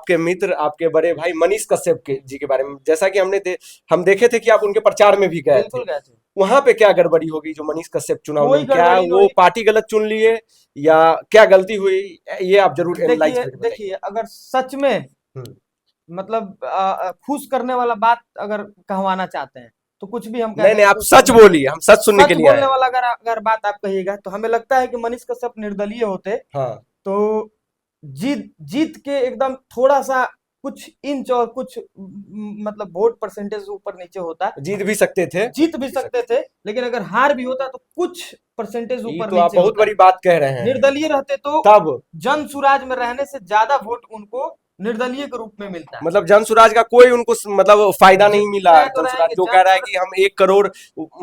आपके मित्र, आपके बड़े भाई मनीष कश्यप के जी के बारे में, जैसा कि हम देखे थे कि आप उनके प्रचार में भी गए थे, बिल्कुल गए थे। वहां पे क्या गड़बड़ी होगी जो मनीष कश्यप चुनाव कोई लड़ी? क्या गड़बड़ी नहीं वो हुई। पार्टी गलत चुन लिए या क्या गलती हुई? ये आप जरूर एनालाइज देखिए करके बताइए। देखिए, अगर सच में हम्म, मतलब खुश करने वाला बात अगर कहवाना चाहते हैं तो कुछ भी हम कह नहीं दें नहीं, आप खुश सच करने। बोलिए, हम सच सुनने के सच लिए आए बोलने हैं। वाला अगर अगर बात आप कहिएगा तो हमें लगता है कि मनीष कश्यप निर्दलीय होते हाँ, तो जीत जीत के एकदम थोड़ा सा कुछ इंच और कुछ मतलब वोट परसेंटेज ऊपर नीचे होता। जीत भी सकते थे, जीत भी जीत सकते थे, लेकिन अगर हार भी होता तो कुछ परसेंटेज ये ऊपर तो आप नीचे बहुत होता। बड़ी बात कह रहे हैं। निर्दलीय रहते तो तब जन सुराज में रहने से ज्यादा वोट उनको निर्दलीय के रूप में मिलता है। मतलब जनसुराज का कोई उनको मतलब फायदा नहीं मिला। कह तो रहे हैं जनसुराज कि जो कह जन रहा है कि हम 1 करोड़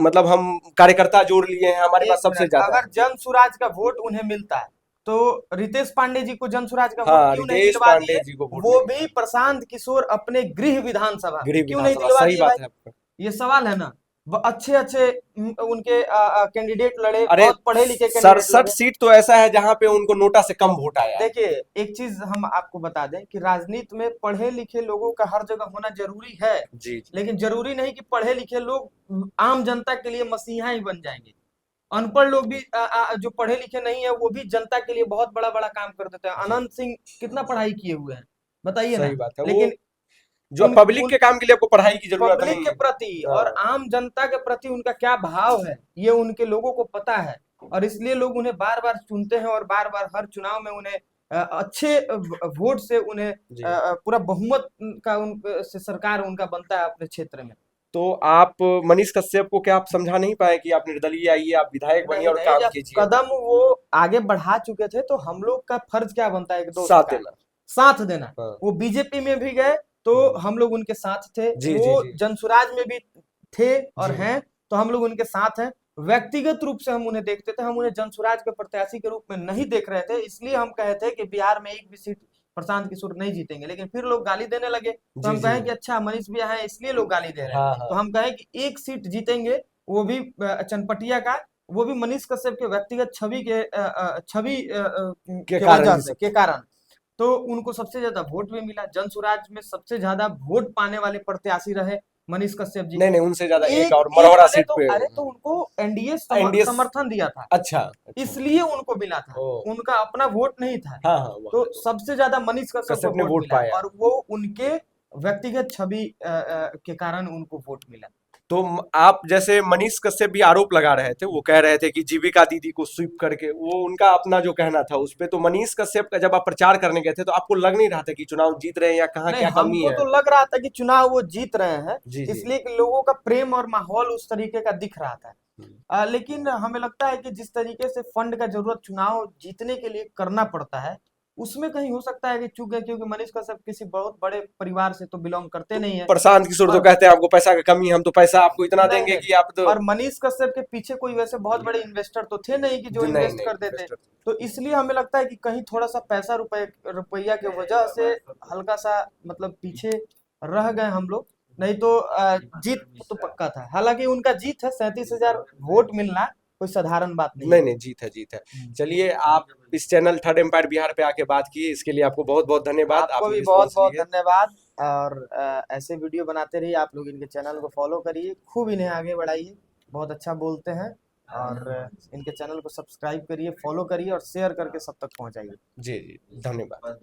मतलब हम कार्यकर्ता जोड़ लिए हैं, हमारे पास एक सबसे मिनट, ज्यादा अगर है। जन सुराज का वोट उन्हें मिलता है तो रितेश पांडे जी को जन सुराज का वोट हाँ, क्यों नहीं रितेश दिलवा पांडे दिए? जी को वोट वो नहीं भी मिला। प्रशांत किशोर अपने गृह विधानसभा में गिरी क्यों नहीं विधानसभा, दिलवा सही दिए बात भाई? है आपका। ये सवाल है ना। वो अच्छे अच्छे उनके कैंडिडेट लड़े, अरे बहुत पढ़े लिखे कैंडिडेट 67 लड़े। सीट तो ऐसा है जहां पे उनको नोटा से कम वोट आया है। देखिए, एक चीज हम आपको बता दें कि राजनीति में पढ़े लिखे लोगों का हर जगह होना जरूरी है, जी जी। लेकिन जरूरी नहीं कि पढ़े लिखे लोग आम जनता के लिए मसीहा ही बन जाएंगे। अनपढ़ लोग भी जो पढ़े लिखे नहीं है वो भी जनता के लिए बहुत बड़ा बड़ा काम कर देते हैं। जी, अनंत सिंह कितना पढ़ाई किए हुए हैं बताइए सही ना। बात है। वो लेकिन जो उन पब्लिक उन के काम के लिए आपको पढ़ाई की जरूरत पब्लिक नहीं के है। प्रति और हाँ, आम जनता के प्रति उनका क्या भाव है ये उनके लोगों को पता है, और इसलिए लोग उन्हें बार बार चुनते हैं और बार बार हर चुनाव में उन्हें अच्छे वोट से उन्हें जी। पूरा बहुमत का उन से सरकार उनका बनता है अपने क्षेत्र में। तो आप मनीष कश्यप को क्या आप समझा नहीं पाए कि आप निर्दलीय आइए, आप विधायक बनिए नहीं और नहीं, काम जब कीजिए? कदम वो आगे बढ़ा चुके थे तो हम लोग का फर्ज क्या बनता है एक दोस्त साथ का? देना। साथ देना। हाँ। वो बीजेपी में भी गए तो हम लोग उनके साथ थे, जी वो जी जी जनसुराज में भी थे और जी। हैं तो हम लोग उनके साथ हैं। व्यक्तिगत रूप से हम उन्हें देखते थे, हम उन्हें जनसुराज के प्रत्याशी के रूप में नहीं देख रहे थे, इसलिए हम कहे थे कि बिहार में एक भी सीट प्रशांत किशोर नहीं जीतेंगे, लेकिन फिर लोग गाली देने लगे तो जी हम जी कहें कि अच्छा मनीष भैया हैं इसलिए लोग गाली दे रहे हैं। हाँ तो हाँ। हम कहें कि एक सीट जीतेंगे, वो भी चनपटिया का, वो भी मनीष कश्यप के व्यक्तिगत छवि के के कारण वजह जी से, सकते के हैं। कारण। तो उनको सबसे ज्यादा वोट भी मिला, जनसुराज में सबसे ज्यादा वोट पाने वाले प्रत्याशी रहे मनीष कश्यप जी। नहीं नहीं, उनसे ज्यादा एक एक और एक मरौरा अरे सीट तो पे। अरे तो उनको एनडीए एनडीए। समर्थन दिया था, अच्छा अच्छा। इसलिए उनको मिला था, ओ। उनका अपना वोट नहीं था। हाँ हाँ, तो वहाँ तो सबसे ज्यादा मनीष कश्यप को कश्यप ने वोट वोट मिला पाया। और वो उनके व्यक्तिगत छवि के कारण उनको वोट मिला। तो आप जैसे मनीष कश्यप भी आरोप लगा रहे थे, वो कह रहे थे कि जीविका दीदी को स्वीप करके, वो उनका अपना जो कहना था उस पे, तो मनीष कश्यप का जब आप प्रचार करने गए थे तो आपको लग नहीं रहा था कि चुनाव जीत रहे हैं या कहाँ नहीं, क्या कमी हमको है? तो लग रहा था कि चुनाव वो जीत रहे हैं, जी जी। इसलिए कि लोगों का प्रेम और माहौल उस तरीके का दिख रहा था। हम्म। लेकिन हमें लगता है कि जिस तरीके से फंड का जरूरत चुनाव जीतने के लिए करना पड़ता है, उसमें कहीं हो सकता है कि चूक गए, क्योंकि मनीष कश्यप किसी बहुत बड़े परिवार से तो बिलोंग करते तो नहीं है। प्रशांत किशोर तो और कहते हैं आपको पैसा का कमी है, हम तो पैसा आपको इतना नहीं देंगे नहीं, कि आप तो। और मनीष कश्यप के पीछे कोई वैसे बहुत बड़े इन्वेस्टर तो थे नहीं कि जो नहीं इन्वेस्ट नहीं, कर देते। इन्वेस्टर। तो इसलिए हमें लगता है कि कहीं थोड़ा सा पैसा रुपया की वजह से हल्का सा मतलब पीछे रह गए हम लोग। नहीं तो जीत तो पक्का था। हालांकि उनका जीत है, 37,000 वोट मिलना कोई साधारण बात नहीं नहीं है। नहीं, जीत है, जीत है। चलिए, आप इस चैनल थर्ड एम्पायर बिहार पे आके बात किए, इसके लिए आपको बहुत बहुत धन्यवाद, आपको आपने भी बहुत रिस्पॉन्स बहुत लिए। धन्यवाद। और ऐसे वीडियो बनाते रहिए, आप लोग इनके चैनल को फॉलो करिए, खूब इन्हें आगे बढ़ाइए, बहुत अच्छा बोलते हैं। और इनके चैनल को सब्सक्राइब करिए, फॉलो करिए और शेयर करके सब तक पहुंचाइए। जी जी, धन्यवाद।